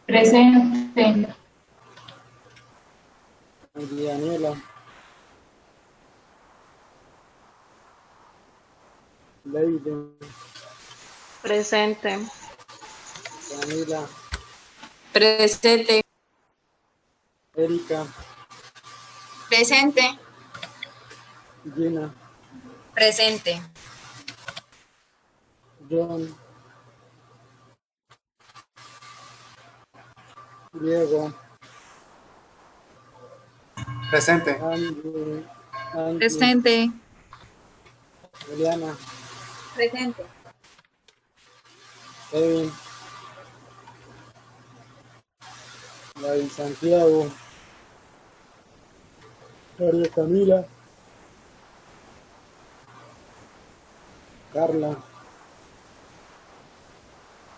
Presente. Daniela, Leiden, Presente. Camila, Presente. Erika, Presente. Gina, Presente. John, Diego, Presente. Angie, Presente. Juliana, Presente. Kevin, David Santiago, María Camila, Carla,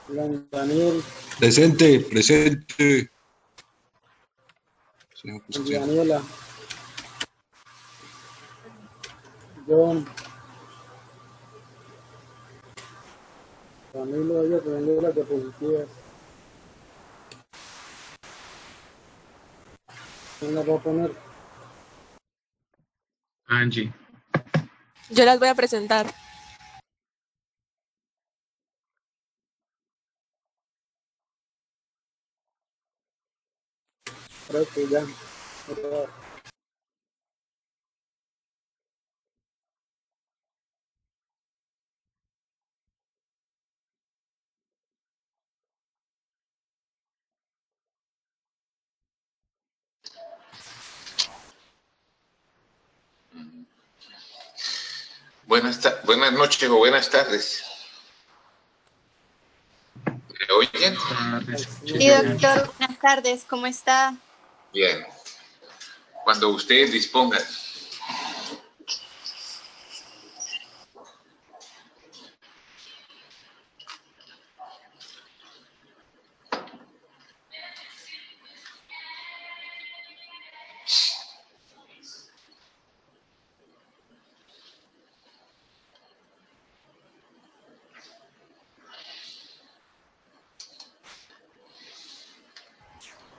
Juan Daniel, Presente, presente. Señor Concepción. Daniela, John, Camilo, ella prendió las diapositivas. ¿Quién las va a poner? Angie. Yo las voy a presentar. Creo que ya. Buenas noches o buenas tardes. ¿Me oyen? Sí, doctor, buenas tardes, ¿cómo está? Bien. Cuando ustedes dispongan.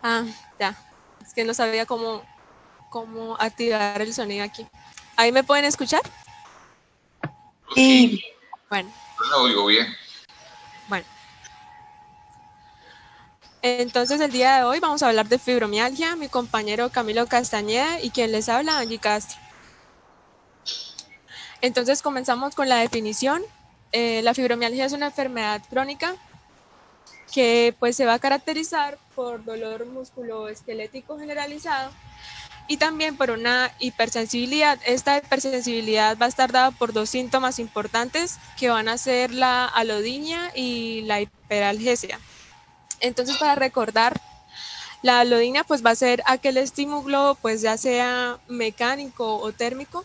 Ah, ya. Es que no sabía cómo activar el sonido aquí. ¿Ahí me pueden escuchar? Sí. Bueno. No la oigo bien. Bueno. Entonces el día de hoy vamos a hablar de fibromialgia, mi compañero Camilo Castañeda y quien les habla, Angie Castro. Entonces comenzamos con la definición. La fibromialgia es una enfermedad crónica que pues se va a caracterizar por dolor musculoesquelético generalizado y también por una hipersensibilidad. Esta hipersensibilidad va a estar dada por dos síntomas importantes que van a ser la alodinia y la hiperalgesia. Entonces, para recordar, la alodinia pues va a ser aquel estímulo pues ya sea mecánico o térmico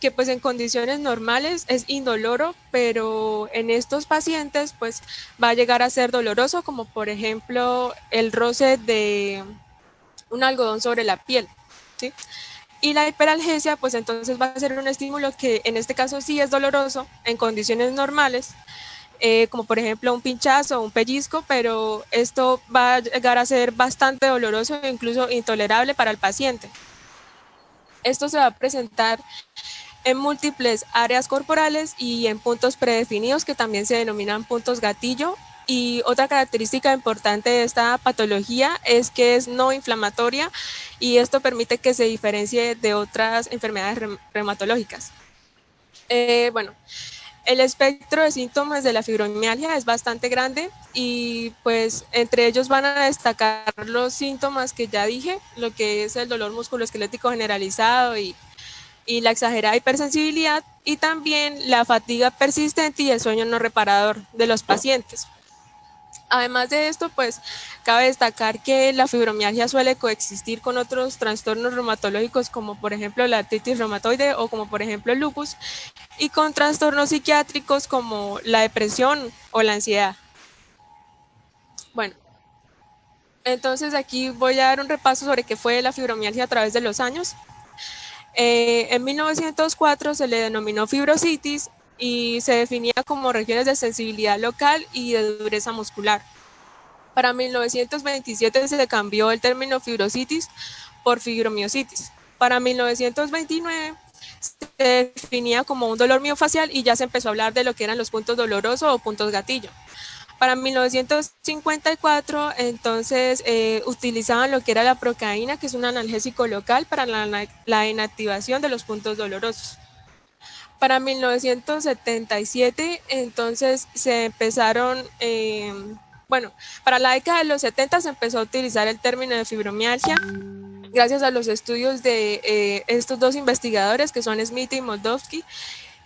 que pues en condiciones normales es indoloro, pero en estos pacientes pues va a llegar a ser doloroso, como por ejemplo el roce de un algodón sobre la piel, ¿sí? Y la hiperalgesia pues entonces va a ser un estímulo que en este caso sí es doloroso en condiciones normales, como por ejemplo un pinchazo o un pellizco, pero esto va a llegar a ser bastante doloroso e incluso intolerable para el paciente. Esto se va a presentar en múltiples áreas corporales y en puntos predefinidos que también se denominan puntos gatillo. Y otra característica importante de esta patología es que es no inflamatoria y esto permite que se diferencie de otras enfermedades reumatológicas. Bueno, el espectro de síntomas de la fibromialgia es bastante grande y pues entre ellos van a destacar los síntomas que ya dije, lo que es el dolor musculoesquelético generalizado y la exagerada hipersensibilidad y también la fatiga persistente y el sueño no reparador de los pacientes. Además de esto, pues cabe destacar que la fibromialgia suele coexistir con otros trastornos reumatológicos como por ejemplo la artritis reumatoide o como por ejemplo el lupus y con trastornos psiquiátricos como la depresión o la ansiedad. Bueno, entonces aquí voy a dar un repaso sobre qué fue la fibromialgia a través de los años. En 1904 se le denominó fibrositis y se definía como regiones de sensibilidad local y de dureza muscular. Para 1927 se cambió el término fibrositis por fibromiositis. Para 1929 se definía como un dolor miofacial y ya se empezó a hablar de lo que eran los puntos dolorosos o puntos gatillo. Para 1954, entonces, utilizaban lo que era la procaína, que es un analgésico local para la inactivación de los puntos dolorosos. Para 1977, entonces, se empezaron, para la década de los 70 se empezó a utilizar el término de fibromialgia, gracias a los estudios de estos dos investigadores, que son Smith y Moldovsky,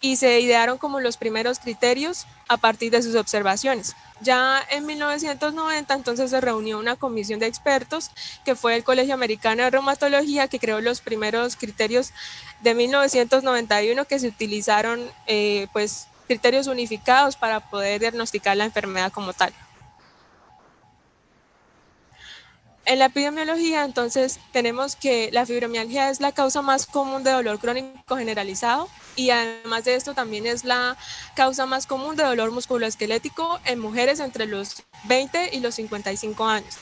y se idearon como los primeros criterios a partir de sus observaciones. Ya en 1990 entonces se reunió una comisión de expertos que fue el Colegio Americano de Reumatología, que creó los primeros criterios de 1991 que se utilizaron criterios unificados para poder diagnosticar la enfermedad como tal. En la epidemiología, entonces, tenemos que la fibromialgia es la causa más común de dolor crónico generalizado y además de esto también es la causa más común de dolor musculoesquelético en mujeres entre los 20 y los 55 años.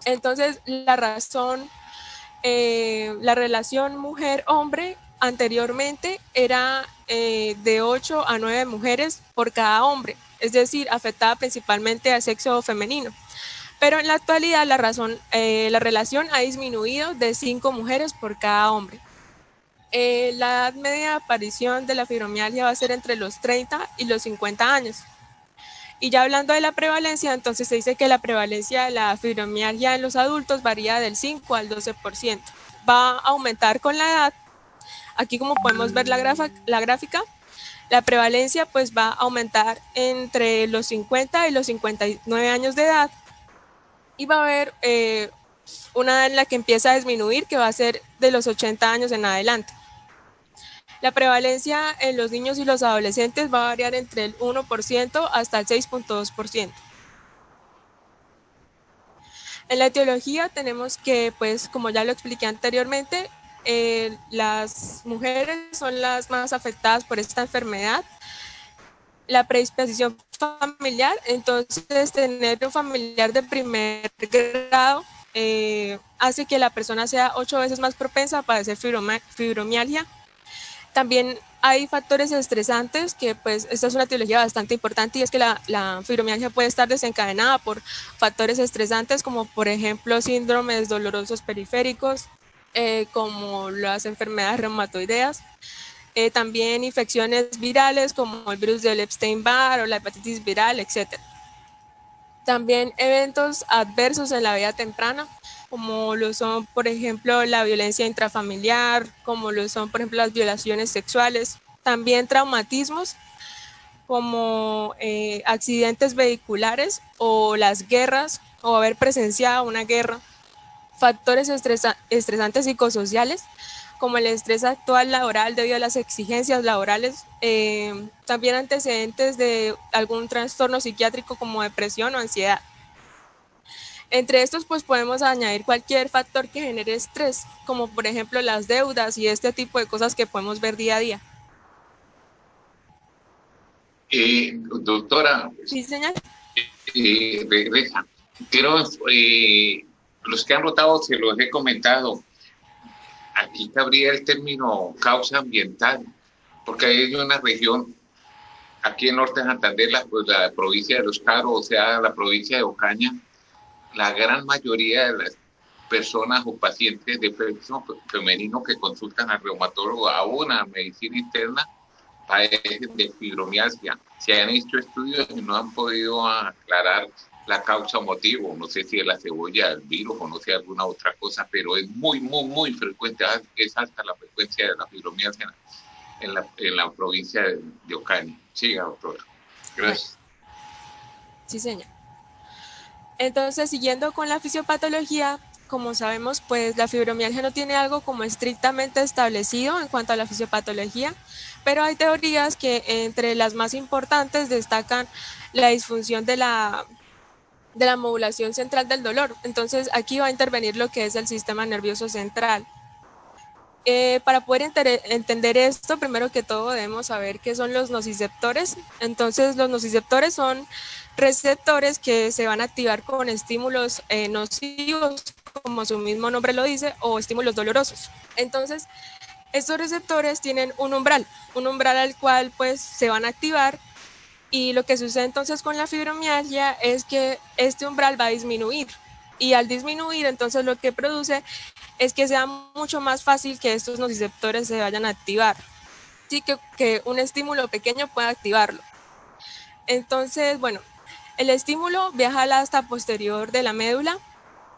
Entonces, la relación mujer-hombre anteriormente era de 8 a 9 mujeres por cada hombre, es decir, afectaba principalmente al sexo femenino. Pero en la actualidad la relación ha disminuido de 5 mujeres por cada hombre. La edad media de aparición de la fibromialgia va a ser entre los 30 y los 50 años. Y ya hablando de la prevalencia, entonces se dice que la prevalencia de la fibromialgia en los adultos varía del 5 al 12%. Va a aumentar con la edad. Aquí como podemos ver la gráfica, la prevalencia pues va a aumentar entre los 50 y los 59 años de edad. Y va a haber una edad en la que empieza a disminuir, que va a ser de los 80 años en adelante. La prevalencia en los niños y los adolescentes va a variar entre el 1% hasta el 6.2%. En la etiología tenemos que, pues, como ya lo expliqué anteriormente, las mujeres son las más afectadas por esta enfermedad. La predisposición familiar, entonces tener un familiar de primer grado hace que la persona sea 8 veces más propensa a padecer fibromialgia. También hay factores estresantes que pues esta es una etiología bastante importante y es que la fibromialgia puede estar desencadenada por factores estresantes como por ejemplo síndromes dolorosos periféricos, como las enfermedades reumatoideas. También infecciones virales como el virus del Epstein-Barr o la hepatitis viral, etc. También eventos adversos en la vida temprana, como lo son, por ejemplo, la violencia intrafamiliar, como lo son, por ejemplo, las violaciones sexuales. También traumatismos, como accidentes vehiculares o las guerras, o haber presenciado una guerra. Factores estresantes psicosociales, como el estrés actual laboral debido a las exigencias laborales, también antecedentes de algún trastorno psiquiátrico como depresión o ansiedad. Entre estos pues podemos añadir cualquier factor que genere estrés, como por ejemplo las deudas y este tipo de cosas que podemos ver día a día. Doctora, Sí, señor. Rebeca, quiero, los que han votado se los he comentado. Aquí cabría el término causa ambiental, porque hay una región, aquí en Norte de Santander, la provincia de Los Caros, o sea, la provincia de Ocaña, la gran mayoría de las personas o pacientes de sexo femenino que consultan al reumatólogo, a una medicina interna, padecen de fibromialgia. Se han hecho estudios y no han podido aclarar la causa o motivo, no sé si es la cebolla, el virus o no sé alguna otra cosa, pero es muy, muy, muy frecuente, es alta la frecuencia de la fibromialgia en la provincia de Ocaña. Siga, doctora. Gracias. Sí, señor. Entonces, siguiendo con la fisiopatología, como sabemos, pues la fibromialgia no tiene algo como estrictamente establecido en cuanto a la fisiopatología, pero hay teorías que entre las más importantes destacan la disfunción de la modulación central del dolor. Entonces aquí va a intervenir lo que es el sistema nervioso central. Para poder entender esto, primero que todo debemos saber qué son los nociceptores. Entonces los nociceptores son receptores que se van a activar con estímulos nocivos, como su mismo nombre lo dice, o estímulos dolorosos. Entonces, estos receptores tienen un umbral al cual pues se van a activar, y lo que sucede entonces con la fibromialgia es que este umbral va a disminuir, y al disminuir entonces lo que produce es que sea mucho más fácil que estos nociceptores se vayan a activar, así que un estímulo pequeño pueda activarlo. Entonces, bueno, el estímulo viaja al asta posterior de la médula,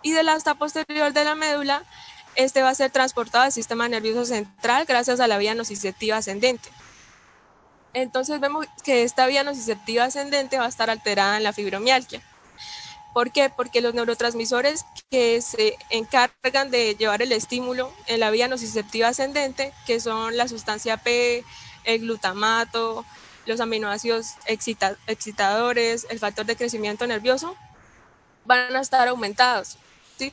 y del asta posterior de la médula este va a ser transportado al sistema nervioso central gracias a la vía nociceptiva ascendente. Entonces vemos que esta vía nociceptiva ascendente va a estar alterada en la fibromialgia. ¿Por qué? Porque los neurotransmisores que se encargan de llevar el estímulo en la vía nociceptiva ascendente, que son la sustancia P, el glutamato, los aminoácidos excitadores, el factor de crecimiento nervioso, van a estar aumentados, ¿sí?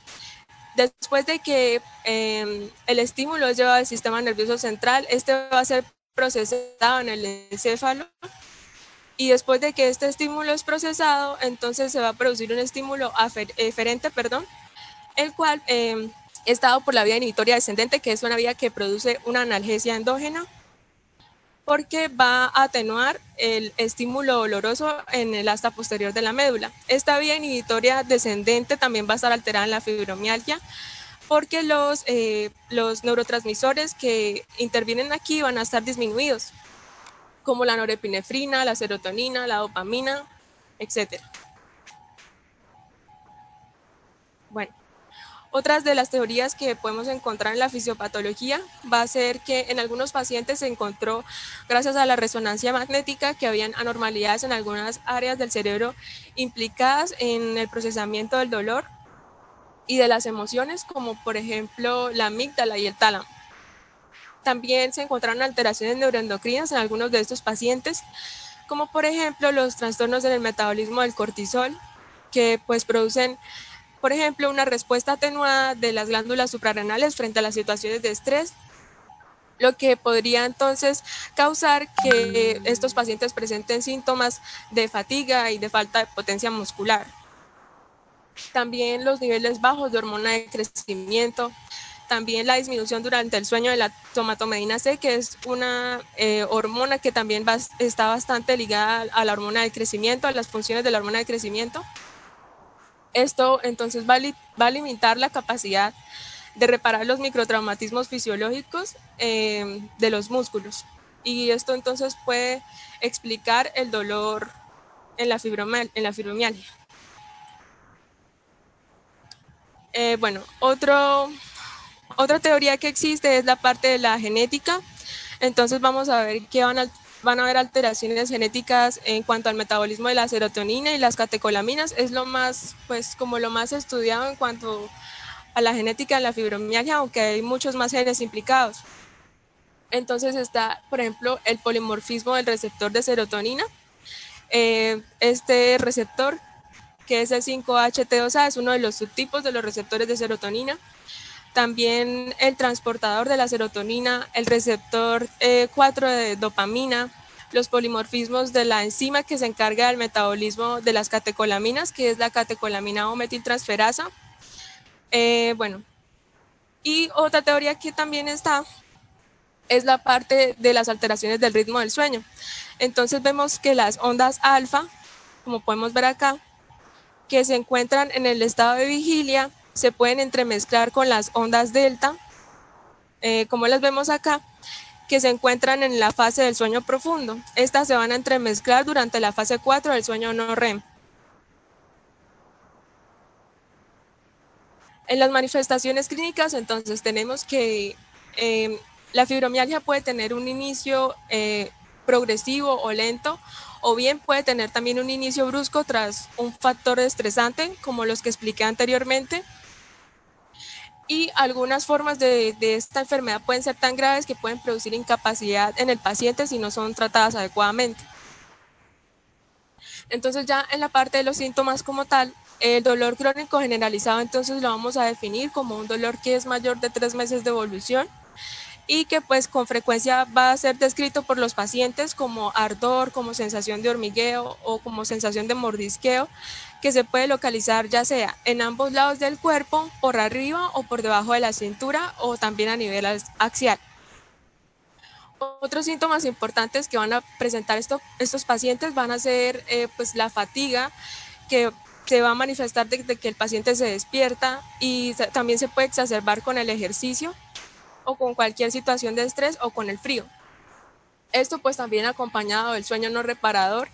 Después de que el estímulo es llevado al sistema nervioso central, este va a ser procesado en el encéfalo, y después de que este estímulo es procesado, entonces se va a producir un estímulo eferente, el cual es dado por la vía inhibitoria descendente, que es una vía que produce una analgesia endógena, porque va a atenuar el estímulo doloroso en el asta posterior de la médula. Esta vía inhibitoria descendente también va a estar alterada en la fibromialgia, porque los neurotransmisores que intervienen aquí van a estar disminuidos, como la norepinefrina, la serotonina, la dopamina, etc. Bueno, otras de las teorías que podemos encontrar en la fisiopatología va a ser que en algunos pacientes se encontró, gracias a la resonancia magnética, que habían anormalidades en algunas áreas del cerebro implicadas en el procesamiento del dolor y de las emociones, como por ejemplo la amígdala y el tálamo. También se encontraron alteraciones neuroendocrinas en algunos de estos pacientes, como por ejemplo los trastornos en el metabolismo del cortisol, que pues producen, por ejemplo, una respuesta atenuada de las glándulas suprarrenales frente a las situaciones de estrés, lo que podría entonces causar que estos pacientes presenten síntomas de fatiga y de falta de potencia muscular. También los niveles bajos de hormona de crecimiento, también la disminución durante el sueño de la somatomedina C, que es una hormona que también está bastante ligada a la hormona de crecimiento, a las funciones de la hormona de crecimiento. Esto entonces va a limitar la capacidad de reparar los microtraumatismos fisiológicos de los músculos, y esto entonces puede explicar el dolor en la fibromialgia. Bueno, otra teoría que existe es la parte de la genética. Entonces vamos a ver que van a haber alteraciones genéticas en cuanto al metabolismo de la serotonina y las catecolaminas. Es lo más estudiado en cuanto a la genética de la fibromialgia, aunque hay muchos más genes implicados. Entonces está, por ejemplo, el polimorfismo del receptor de serotonina. Este receptor, que es el 5-HT2A, es uno de los subtipos de los receptores de serotonina. También el transportador de la serotonina, el receptor 4 de dopamina, los polimorfismos de la enzima que se encarga del metabolismo de las catecolaminas, que es la catecolamina O-metiltransferasa. Bueno, y otra teoría que también está es la parte de las alteraciones del ritmo del sueño. Entonces vemos que las ondas alfa, como podemos ver acá, que se encuentran en el estado de vigilia, se pueden entremezclar con las ondas delta, como las vemos acá, que se encuentran en la fase del sueño profundo. Estas se van a entremezclar durante la fase 4 del sueño no REM. En las manifestaciones clínicas, entonces, tenemos que la fibromialgia puede tener un inicio progresivo o lento, o bien puede tener también un inicio brusco tras un factor estresante, como los que expliqué anteriormente. Y algunas formas de esta enfermedad pueden ser tan graves que pueden producir incapacidad en el paciente si no son tratadas adecuadamente. Entonces ya en la parte de los síntomas como tal, el dolor crónico generalizado entonces lo vamos a definir como un dolor que es mayor de 3 meses de evolución, y que pues con frecuencia va a ser descrito por los pacientes como ardor, como sensación de hormigueo o como sensación de mordisqueo, que se puede localizar ya sea en ambos lados del cuerpo, por arriba o por debajo de la cintura o también a nivel axial. Otros síntomas importantes que van a presentar estos pacientes van a ser pues la fatiga, que se va a manifestar desde que el paciente se despierta y también se puede exacerbar con el ejercicio o con cualquier situación de estrés o con el frío. Esto pues también acompañado del sueño no reparador,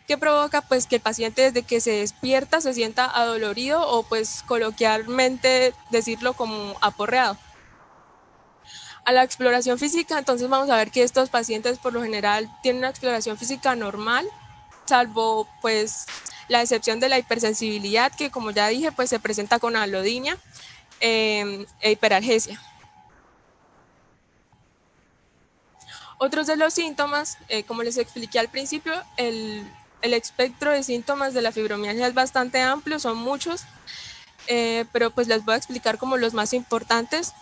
que provoca pues que el paciente desde que se despierta se sienta adolorido o pues coloquialmente decirlo como aporreado. A la exploración física, entonces vamos a ver que estos pacientes por lo general tienen una exploración física normal, salvo pues la excepción de la hipersensibilidad, que como ya dije pues se presenta con alodinia e hiperalgesia. Otros de los síntomas, como les expliqué al principio, el espectro de síntomas de la fibromialgia es bastante amplio, son muchos, pero pues les voy a explicar como los más importantes.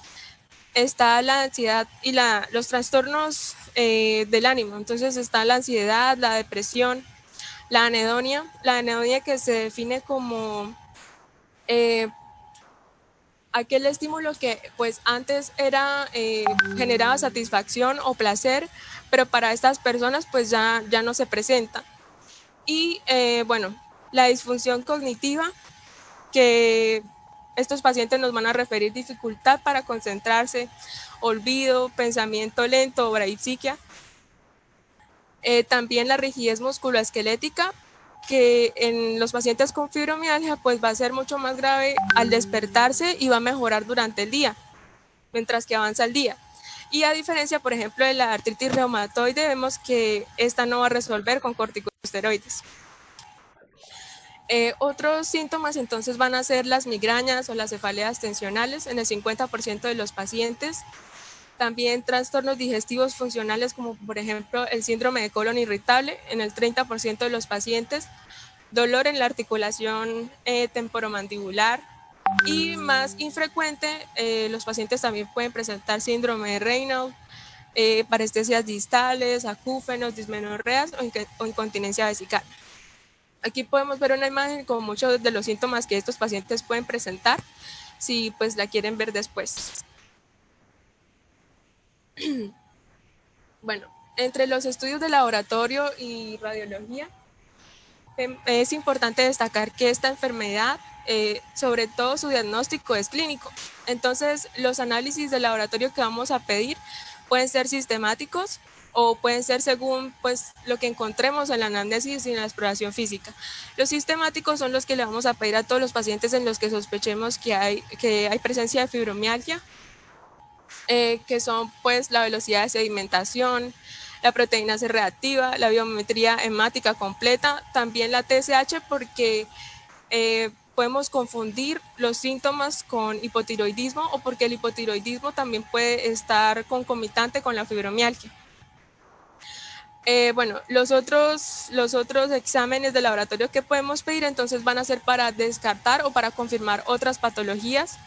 Está la ansiedad y los trastornos del ánimo. Entonces está la ansiedad, la depresión, la anedonia que se define como aquel estímulo que pues antes generaba satisfacción o placer, pero para estas personas pues ya no se presenta. Y bueno, la disfunción cognitiva, que estos pacientes nos van a referir dificultad para concentrarse, olvido, pensamiento lento o bradypsiquia. También la rigidez musculoesquelética, que en los pacientes con fibromialgia pues va a ser mucho más grave al despertarse y va a mejorar durante el día, mientras que avanza el día. Y a diferencia, por ejemplo, de la artritis reumatoide, vemos que esta no va a resolver con corticosteroides. Otros síntomas entonces van a ser las migrañas o las cefaleas tensionales en el 50% de los pacientes. También trastornos digestivos funcionales como por ejemplo el síndrome de colon irritable en el 30% de los pacientes. Dolor en la articulación temporomandibular. Y más infrecuente, los pacientes también pueden presentar síndrome de Raynaud, parestesias distales, acúfenos, dismenorreas o incontinencia vesical. Aquí podemos ver una imagen con muchos de los síntomas que estos pacientes pueden presentar, si pues la quieren ver después. Bueno, entre los estudios de laboratorio y radiología, es importante destacar que esta enfermedad, sobre todo su diagnóstico es clínico. Entonces, los análisis de laboratorio que vamos a pedir pueden ser sistemáticos o pueden ser según pues, lo que encontremos en la anamnesis y en la exploración física. Los sistemáticos son los que le vamos a pedir a todos los pacientes en los que sospechemos que hay presencia de fibromialgia, que son pues la velocidad de sedimentación, la proteína C reactiva, la biometría hemática completa, también la TSH, porque podemos confundir los síntomas con hipotiroidismo o porque el hipotiroidismo también puede estar concomitante con la fibromialgia. Bueno, los otros exámenes de laboratorio que podemos pedir entonces van a ser para descartar o para confirmar otras patologías.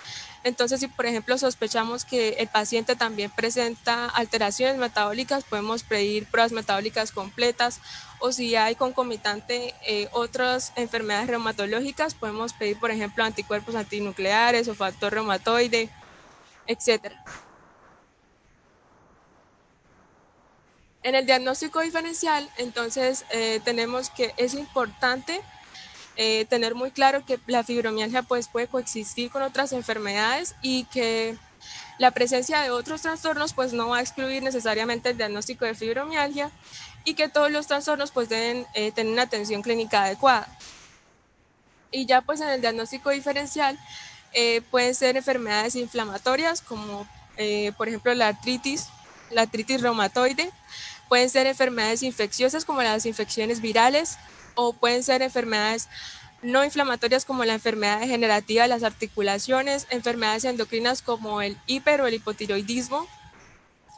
Entonces, si por ejemplo sospechamos que el paciente también presenta alteraciones metabólicas, podemos pedir pruebas metabólicas completas, o si hay concomitante otras enfermedades reumatológicas, podemos pedir por ejemplo anticuerpos antinucleares o factor reumatoide, etcétera. En el diagnóstico diferencial, entonces, tenemos que es importante tener muy claro que la fibromialgia pues, puede coexistir con otras enfermedades y que la presencia de otros trastornos pues, no va a excluir necesariamente el diagnóstico de fibromialgia y que todos los trastornos pues, deben tener una atención clínica adecuada. Y ya pues, en el diagnóstico diferencial pueden ser enfermedades inflamatorias como por ejemplo la artritis reumatoide. Pueden ser enfermedades infecciosas como las infecciones virales o pueden ser enfermedades no inflamatorias como la enfermedad degenerativa de las articulaciones, enfermedades endocrinas como el hiper o el hipotiroidismo,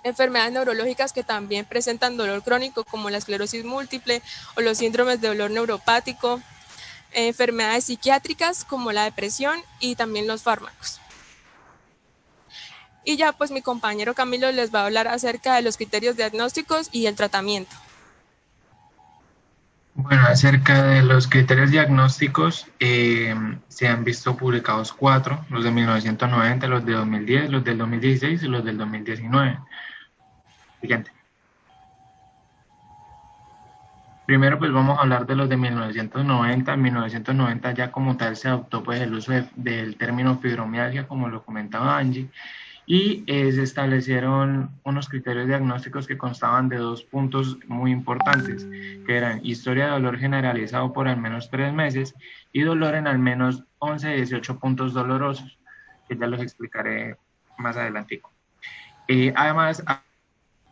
enfermedades neurológicas que también presentan dolor crónico como la esclerosis múltiple o los síndromes de dolor neuropático, enfermedades psiquiátricas como la depresión y también los fármacos. y ya pues mi compañero Camilo les va a hablar acerca de los criterios diagnósticos y el tratamiento. Bueno, acerca de los criterios diagnósticos, se han visto publicados 4, los de 1990, los de 2010, los del 2016 y los del 2019. Siguiente. Primero pues vamos a hablar de los de 1990. En 1990 ya como tal se adoptó pues el uso del término fibromialgia, como lo comentaba Angie, y se establecieron unos criterios diagnósticos que constaban de 2 puntos muy importantes, que eran historia de dolor generalizado por al menos 3 meses y dolor en al menos 11 de 18 puntos dolorosos, que ya los explicaré más adelante. Además,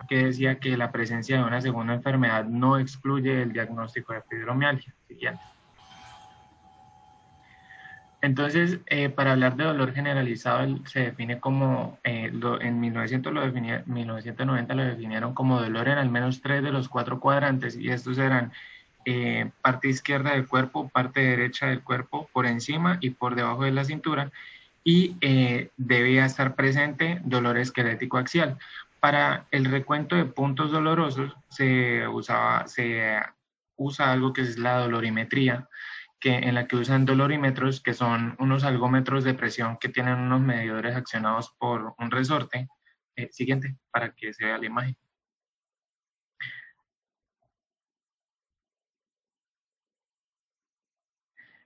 que decía que la presencia de una segunda enfermedad no excluye el diagnóstico de fibromialgia. Siguiente. Entonces, para hablar de dolor generalizado, se define como, en 1990 lo definieron como dolor en al menos 3 de los 4 cuadrantes, y estos eran parte izquierda del cuerpo, parte derecha del cuerpo, por encima y por debajo de la cintura, y debía estar presente dolor esquelético axial. Para el recuento de puntos dolorosos se usa algo que es la dolorimetría, en la que usan dolorímetros, que son unos algómetros de presión que tienen unos medidores accionados por un resorte. Siguiente, para que se vea la imagen.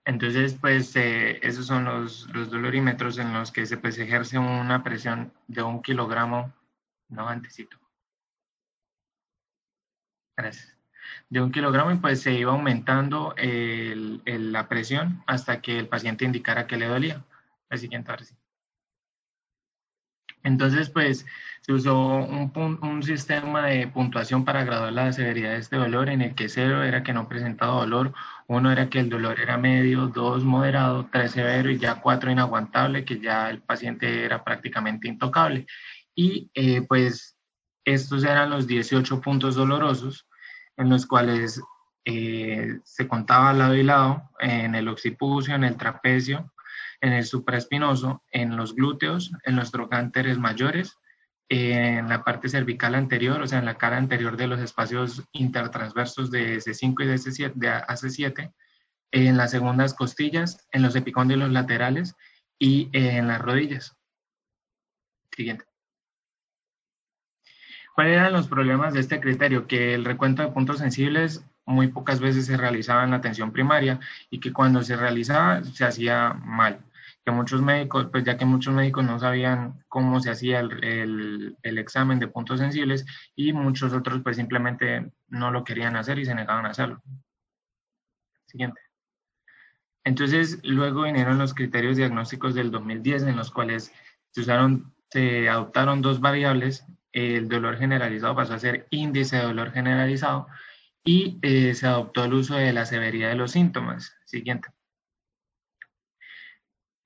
Entonces, pues, esos son los dolorímetros en los que se ejerce una presión de 1 kilogramo, no antecito. Gracias. De 1 kilogramo, y pues se iba aumentando la presión hasta que el paciente indicara que le dolía. El siguiente, ahora sí. Entonces, pues, se usó un sistema de puntuación para graduar la severidad de este dolor, en el que 0 era que no presentaba dolor, 1 era que el dolor era medio, 2 moderado, 3 severo y ya 4 inaguantable, que ya el paciente era prácticamente intocable. Y pues estos eran los 18 puntos dolorosos, en los cuales se contaba lado y lado, en el occipucio, en el trapecio, en el supraespinoso, en los glúteos, en los trocánteres mayores, en la parte cervical anterior, o sea, en la cara anterior de los espacios intertransversos de S5 y de AC7, en las segundas costillas, en los epicóndilos laterales y en las rodillas. Siguiente. ¿Cuáles eran los problemas de este criterio? Que el recuento de puntos sensibles muy pocas veces se realizaba en la atención primaria, y que cuando se realizaba se hacía mal. Que muchos médicos, pues ya que muchos médicos no sabían cómo se hacía el examen de puntos sensibles, y muchos otros pues simplemente no lo querían hacer y se negaban a hacerlo. Siguiente. Entonces, luego vinieron los criterios diagnósticos del 2010, en los cuales se adoptaron 2 variables. El dolor generalizado pasó a ser índice de dolor generalizado, y se adoptó el uso de la severidad de los síntomas. Siguiente.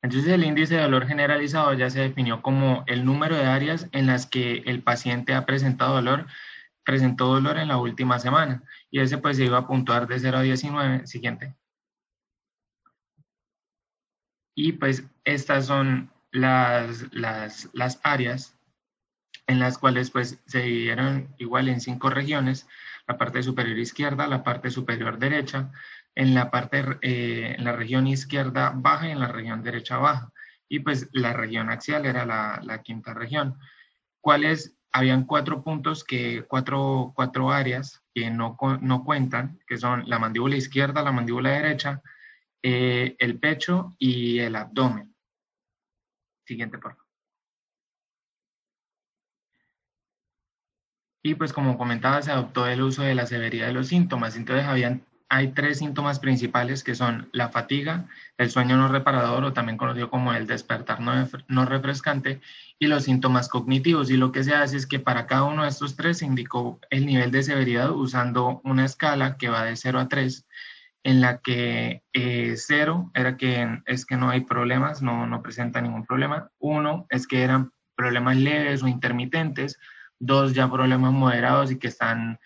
Entonces, el índice de dolor generalizado ya se definió como el número de áreas en las que el paciente presentó dolor en la última semana, y ese pues se iba a puntuar de 0 a 19. Siguiente. Y pues estas son las áreas en las cuales pues se dividieron igual en 5 regiones: la parte superior izquierda, la parte superior derecha, en la región izquierda baja y en la región derecha baja, y pues la región axial era la quinta región. ¿Cuáles? Habían 4 puntos, cuatro áreas que no cuentan, que son la mandíbula izquierda, la mandíbula derecha, el pecho y el abdomen. Siguiente, por favor. Y pues como comentaba, se adoptó el uso de la severidad de los síntomas. Entonces hay 3 síntomas principales, que son la fatiga, el sueño no reparador, o también conocido como el despertar no refrescante, y los síntomas cognitivos. Y lo que se hace es que para cada uno de estos 3 se indicó el nivel de severidad usando una escala que va de 0 a 3, en la que 0 era que es que no hay problemas, no presenta ningún problema. 1 es que eran problemas leves o intermitentes. 2 ya problemas moderados y que están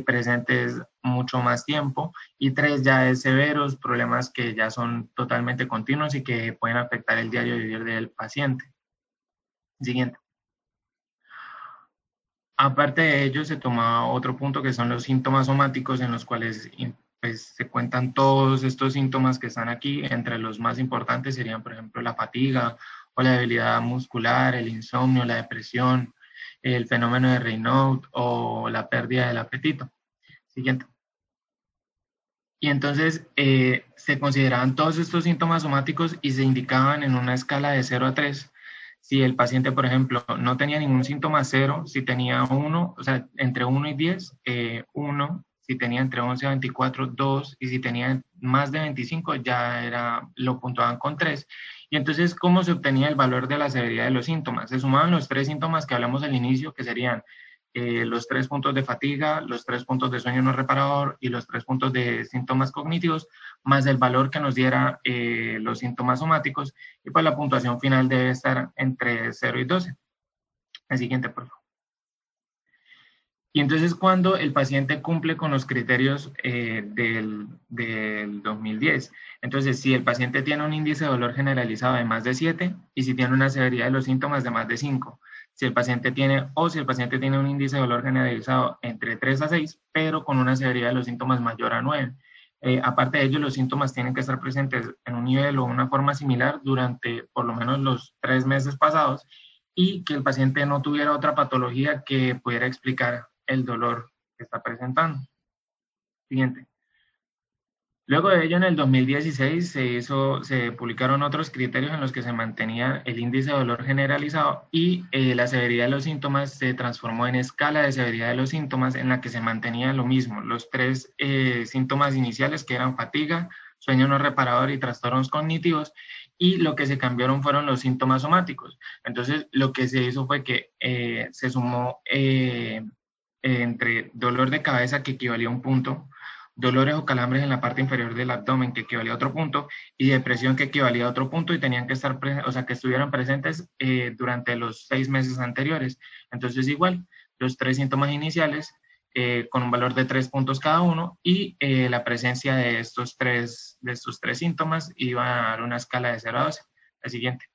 presentes mucho más tiempo. Y 3 ya es severos, problemas que ya son totalmente continuos y que pueden afectar el diario vivir del paciente. Siguiente. Aparte de ello, se tomaba otro punto que son los síntomas somáticos, en los cuales pues, se cuentan todos estos síntomas que están aquí. Entre los más importantes serían, por ejemplo, la fatiga o la debilidad muscular, el insomnio, la depresión, el fenómeno de Raynaud o la pérdida del apetito. Siguiente. Y entonces se consideraban todos estos síntomas somáticos y se indicaban en una escala de 0 a 3. Si el paciente, por ejemplo, no tenía ningún síntoma, 0. Si tenía 1, o sea, entre 1 y 10, 1. Si tenía entre 11 y 24, 2. Y si tenía más de 25, ya lo puntuaban con 3. Y entonces, ¿cómo se obtenía el valor de la severidad de los síntomas? Se sumaban los 3 síntomas que hablamos al inicio, que serían los 3 puntos de fatiga, los 3 puntos de sueño no reparador y los 3 puntos de síntomas cognitivos, más el valor que nos diera los síntomas somáticos, y pues la puntuación final debe estar entre 0 y 12. El siguiente, por favor. Y entonces, cuando el paciente cumple con los criterios del 2010, entonces, si el paciente tiene un índice de dolor generalizado de más de 7 y si tiene una severidad de los síntomas de más de 5, si el paciente tiene un índice de dolor generalizado entre 3 a 6, pero con una severidad de los síntomas mayor a 9. Aparte de ello, los síntomas tienen que estar presentes en un nivel o una forma similar durante por lo menos los 3 meses pasados, y que el paciente no tuviera otra patología que pudiera explicar el dolor que está presentando. Siguiente. Luego de ello, en el 2016 se publicaron otros criterios en los que se mantenía el índice de dolor generalizado y la severidad de los síntomas se transformó en escala de severidad de los síntomas, en la que se mantenía lo mismo, los 3 síntomas iniciales, que eran fatiga, sueño no reparador y trastornos cognitivos, y lo que se cambiaron fueron los síntomas somáticos. Entonces, lo que se hizo fue que se sumó entre dolor de cabeza, que equivalía a 1 punto, dolores o calambres en la parte inferior del abdomen, que equivalía a otro punto, y depresión, que equivalía a otro punto, y tenían que estar, que estuvieran presentes durante los 6 meses anteriores. Entonces, igual, los 3 síntomas iniciales con un valor de 3 puntos cada uno, y la presencia de estos tres síntomas iba a dar una escala de 0 a 12. El siguiente.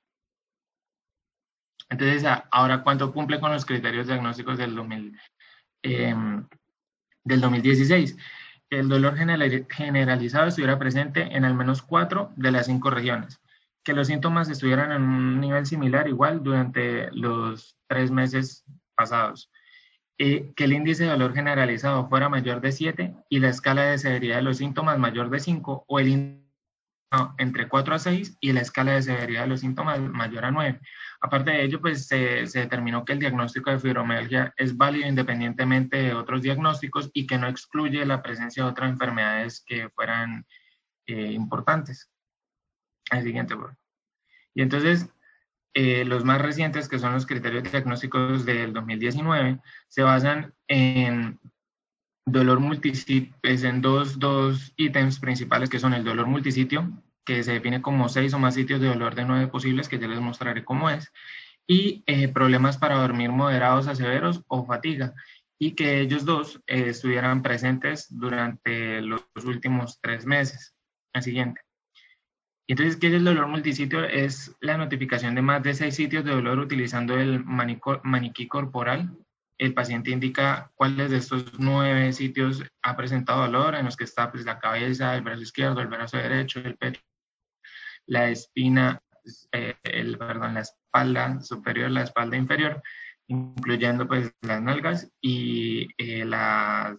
Entonces, ahora, ¿cuánto cumple con los criterios diagnósticos del 2016? Que el dolor generalizado estuviera presente en al menos 4 de las 5 regiones, que los síntomas estuvieran en un nivel similar igual durante los 3 meses pasados, que el índice de dolor generalizado fuera mayor de 7 y la escala de severidad de los síntomas mayor de 5, o el índice entre 4 a 6 y la escala de severidad de los síntomas mayor a 9. Aparte de ello, pues se determinó que el diagnóstico de fibromialgia es válido independientemente de otros diagnósticos y que no excluye la presencia de otras enfermedades que fueran importantes. El siguiente, por favor. Y entonces, los más recientes, que son los criterios diagnósticos del 2019, se basan en dolor multisitio, en dos ítems principales, que son el dolor multisitio, que se define como 6 o más sitios de dolor de 9 posibles, que ya les mostraré cómo es, y problemas para dormir moderados a severos o fatiga, y que ellos dos estuvieran presentes durante los últimos 3 meses. El siguiente. Entonces, ¿qué es el dolor multisitio? Es la notificación de más de 6 sitios de dolor utilizando el maniquí corporal. El paciente indica cuáles de estos 9 sitios ha presentado dolor, en los que está pues, la cabeza, el brazo izquierdo, el brazo derecho, el pecho, la espina, la espalda superior, la espalda inferior, incluyendo pues las nalgas y la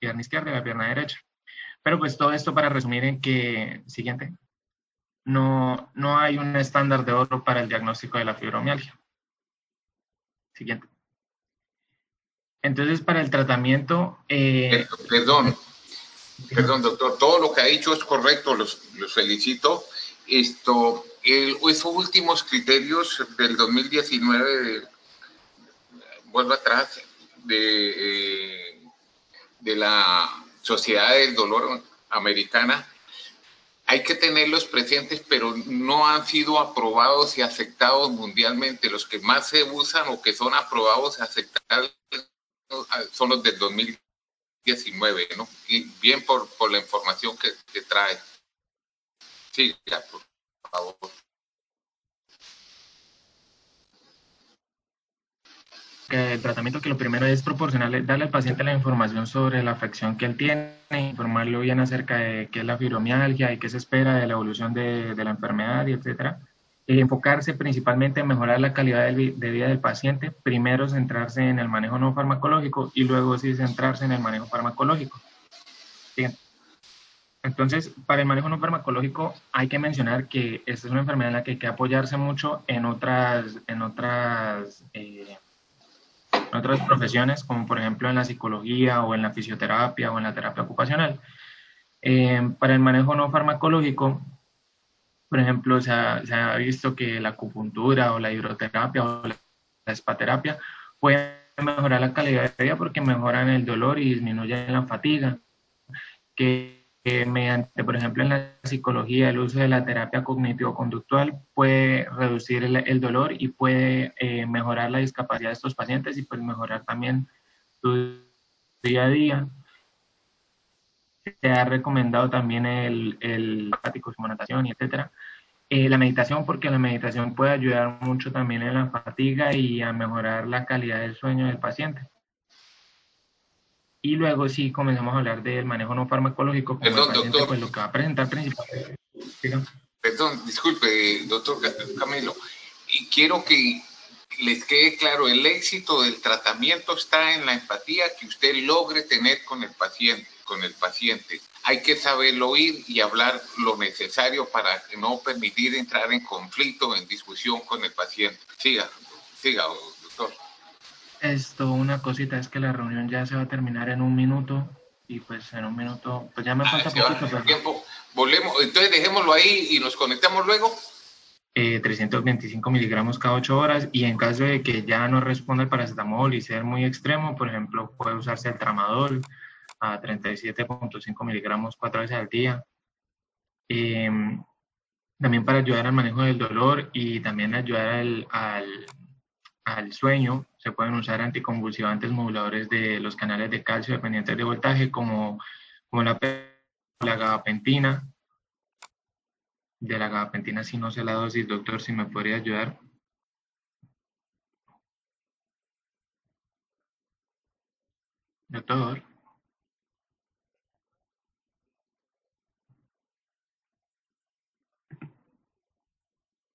pierna izquierda y la pierna derecha. Pero pues todo esto para resumir en que, siguiente, no hay un estándar de oro para el diagnóstico de la fibromialgia. Siguiente. Entonces, para el tratamiento... Perdón, doctor, todo lo que ha dicho es correcto, los felicito. Esos últimos criterios del 2019, vuelvo atrás, de la Sociedad del Dolor Americana, hay que tenerlos presentes, pero no han sido aprobados y aceptados mundialmente. Los que más se usan o que son aprobados y aceptados son los del 2019, ¿no? Y bien por la información que trae. Sí, ya, por favor. que el tratamiento, que lo primero es proporcionarle, darle al paciente la información sobre la afección que él tiene, informarlo bien acerca de qué es la fibromialgia y qué se espera de la evolución de la enfermedad, y etcétera. Enfocarse principalmente en mejorar la calidad de vida del paciente, primero centrarse en el manejo no farmacológico y luego sí centrarse en el manejo farmacológico. Bien. Entonces, para el manejo no farmacológico hay que mencionar que esta es una enfermedad en la que hay que apoyarse mucho en otras profesiones, como por ejemplo en la psicología o en la fisioterapia o en la terapia ocupacional. Para el manejo no farmacológico, por ejemplo, se ha visto que la acupuntura o la hidroterapia o la espaterapia pueden mejorar la calidad de vida porque mejoran el dolor y disminuyen la fatiga, que mediante, por ejemplo, en la psicología, el uso de la terapia cognitivo-conductual puede reducir el dolor y puede mejorar la discapacidad de estos pacientes y pues mejorar también su día a día. Se ha recomendado también el como natación y etcétera. La meditación, porque la meditación puede ayudar mucho también en la fatiga y a mejorar la calidad del sueño del paciente. Y luego sí comenzamos a hablar del manejo no farmacológico, como Perdón, el paciente, doctor. pues lo que va a presentar principalmente. Dígame. Perdón, disculpe, doctor Camilo. Y quiero que les quede claro, el éxito del tratamiento está en la empatía que usted logre tener con el paciente. Hay que saberlo oír y hablar lo necesario para no permitir entrar en conflicto, en discusión con el paciente. Siga, doctor. Una cosita, es que la reunión ya se va a terminar en 1 minuto y pues en 1 minuto, pues ya me falta poquito. Pero... tiempo. Volvemos, entonces dejémoslo ahí y nos conectamos luego. 325 miligramos cada 8 horas, y en caso de que ya no responda el paracetamol y sea muy extremo, por ejemplo, puede usarse el tramadol a 37.5 miligramos 4 veces al día. También para ayudar al manejo del dolor y también ayudar al sueño, se pueden usar anticonvulsivantes moduladores de los canales de calcio dependientes de voltaje, como la gabapentina. De la gabapentina sí no sé la dosis, doctor, si me podría ayudar. Doctor.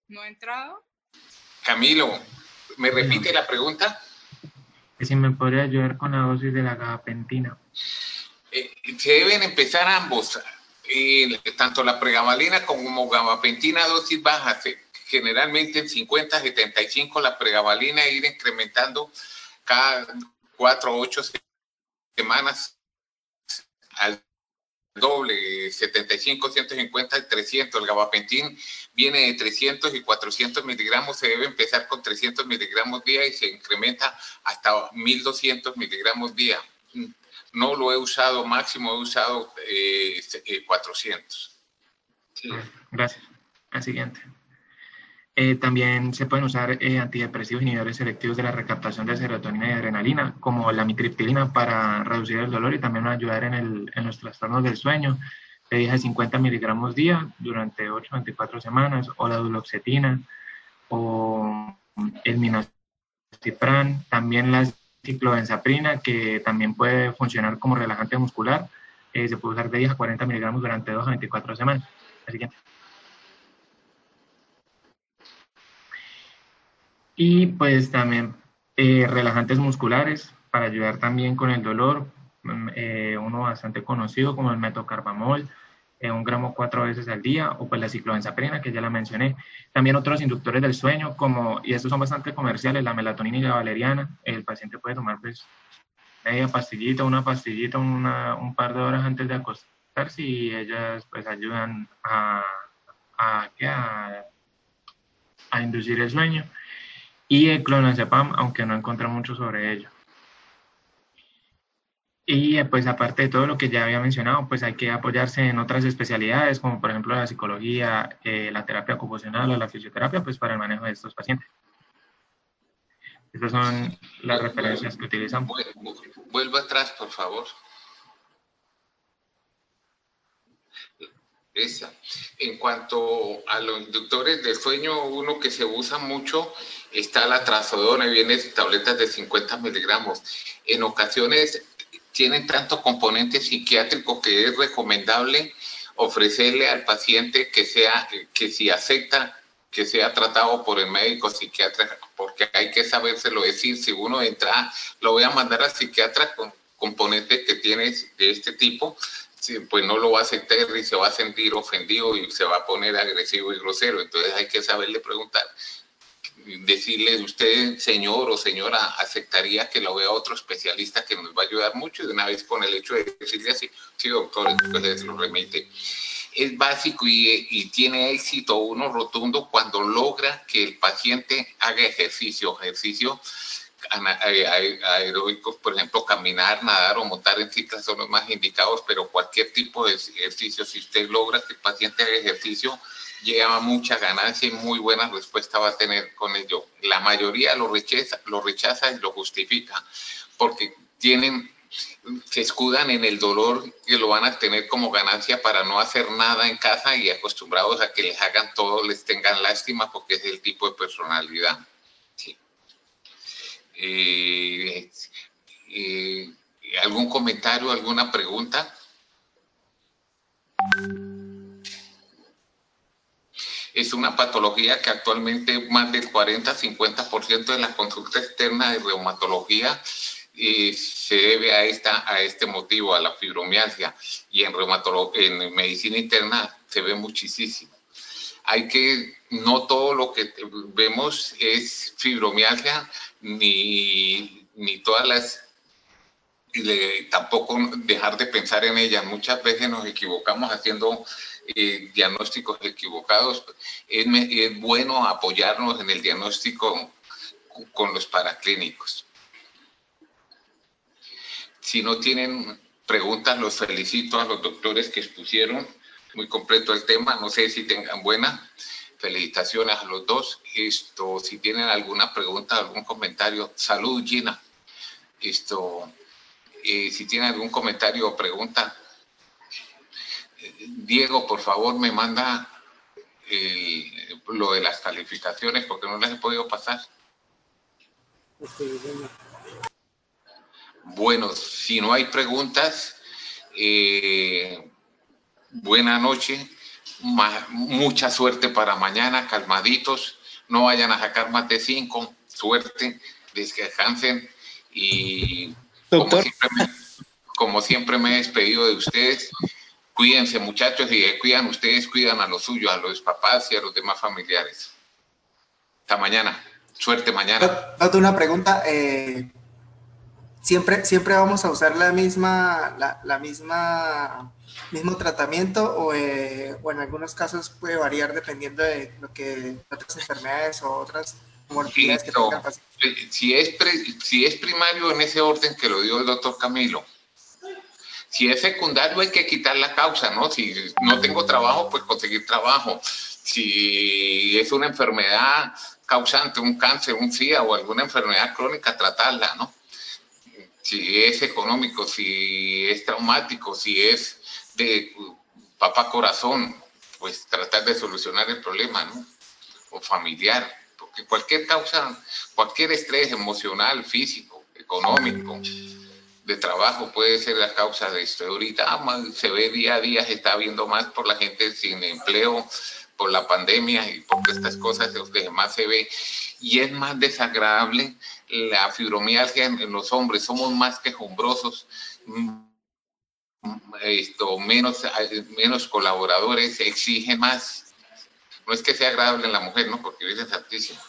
¿No ha entrado? Camilo, ¿me repite la pregunta? Que si me podría ayudar con la dosis de la gabapentina. Se deben empezar ambos, tanto la pregabalina como gabapentina, dosis bajas, generalmente en 50-75 la pregabalina, ir incrementando cada 4 o 8 semanas al doble, 75, 150 y 300. El gabapentin viene de 300 y 400 miligramos, se debe empezar con 300 miligramos día y se incrementa hasta 1200 miligramos día. No lo he usado máximo, he usado 400. Sí. Gracias. Al siguiente. También se pueden usar antidepresivos inhibidores selectivos de la recaptación de serotonina y adrenalina, como la amitriptilina, para reducir el dolor y también ayudar en los trastornos del sueño, de 10 a 50 miligramos día durante 8 a 24 semanas, o la duloxetina, o el minocipran, también la ciclobenzaprina, que también puede funcionar como relajante muscular, se puede usar de 10 a 40 miligramos durante 2 a 24 semanas. El siguiente. Y pues también relajantes musculares para ayudar también con el dolor, uno bastante conocido como el metocarbamol, 1 gramo 4 veces al día, o pues la ciclobenzaprina, que ya la mencioné. También otros inductores del sueño, y estos son bastante comerciales, la melatonina y la valeriana. El paciente puede tomar pues media pastillita, una pastillita, un par de horas antes de acostarse, y ellas pues ayudan a inducir el sueño. Y el clonazepam, aunque no encontré mucho sobre ello. Y pues aparte de todo lo que ya había mencionado, pues hay que apoyarse en otras especialidades, como por ejemplo la psicología, la terapia ocupacional o la fisioterapia, pues para el manejo de estos pacientes. Estas son las referencias que utilizamos. Vuelva atrás, por favor. Esa. En cuanto a los inductores del sueño, uno que se usa mucho está la trazodona, viene tabletas de 50 miligramos. En ocasiones tienen tanto componente psiquiátrico que es recomendable ofrecerle al paciente que si acepta que sea tratado por el médico psiquiatra, porque hay que sabérselo decir. Si uno entra, lo voy a mandar al psiquiatra con componentes que tienes de este tipo, pues no lo va a aceptar y se va a sentir ofendido y se va a poner agresivo y grosero. Entonces hay que saberle preguntar, decirle: usted, señor o señora, aceptaría que lo vea otro especialista que nos va a ayudar mucho, y de una vez con el hecho de decirle así: sí, doctor, entonces lo remite. Es básico y tiene éxito uno rotundo cuando logra que el paciente haga ejercicio aeróbicos, por ejemplo, caminar, nadar o montar en cicla son los más indicados, pero cualquier tipo de ejercicio, si usted logra que el paciente haga ejercicio, lleva mucha ganancia y muy buena respuesta va a tener con ello. La mayoría lo rechaza y lo justifica, porque se escudan en el dolor que lo van a tener como ganancia para no hacer nada en casa, y acostumbrados a que les hagan todo, les tengan lástima, porque es el tipo de personalidad. Sí. ¿Algún comentario, alguna pregunta? Es una patología que actualmente más del 40-50% de la consulta externa de reumatología se debe a este motivo, a la fibromialgia, y en medicina interna se ve muchísimo. No todo lo que vemos es fibromialgia, ni todas tampoco dejar de pensar en ellas. Muchas veces nos equivocamos haciendo diagnósticos equivocados. Es bueno apoyarnos en el diagnóstico con los paraclínicos. Si no tienen preguntas, los felicito a los doctores que expusieron muy completo el tema. No sé si tengan buena. Felicitaciones a los dos. Si tienen alguna pregunta, algún comentario. Salud, Gina. Si tienen algún comentario o pregunta. Diego, por favor, me manda lo de las calificaciones, porque no las he podido pasar. Bueno, si no hay preguntas, buena noche, mucha suerte para mañana, calmaditos, no vayan a sacar más de 5, suerte, descansen, y como siempre me he despedido de ustedes. Cuídense, muchachos, y cuidan ustedes, cuidan a los suyos, a los papás y a los demás familiares. Hasta mañana. Suerte mañana. Doctor, una pregunta. ¿Siempre vamos a usar mismo tratamiento o en algunos casos puede variar dependiendo de otras enfermedades o otras morbilidades que tenga el paciente? Si es primario, en ese orden que lo dio el doctor Camilo. Si es secundario, hay que quitar la causa, ¿no? Si no tengo trabajo, pues conseguir trabajo. Si es una enfermedad causante, un cáncer, un SIDA o alguna enfermedad crónica, tratarla, ¿no? Si es económico, si es traumático, si es de papá corazón, pues tratar de solucionar el problema, ¿no? O familiar, porque cualquier causa, cualquier estrés emocional, físico, económico, de trabajo puede ser la causa de esto. Ahorita se ve día a día, se está viendo más por la gente sin empleo, por la pandemia y por estas cosas, los que más se ve. Y es más desagradable la fibromialgia en los hombres. Somos más quejumbrosos, menos colaboradores, se exige más. No es que sea agradable en la mujer, ¿no? Porque es santísimo.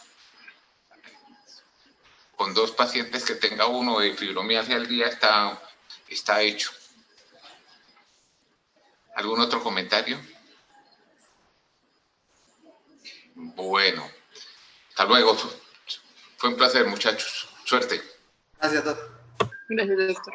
Con 2 pacientes que tenga uno de fibromialgia al día está hecho. ¿Algún otro comentario? Bueno, hasta luego. Fue un placer, muchachos. Suerte. Gracias, doctor. Gracias, doctor.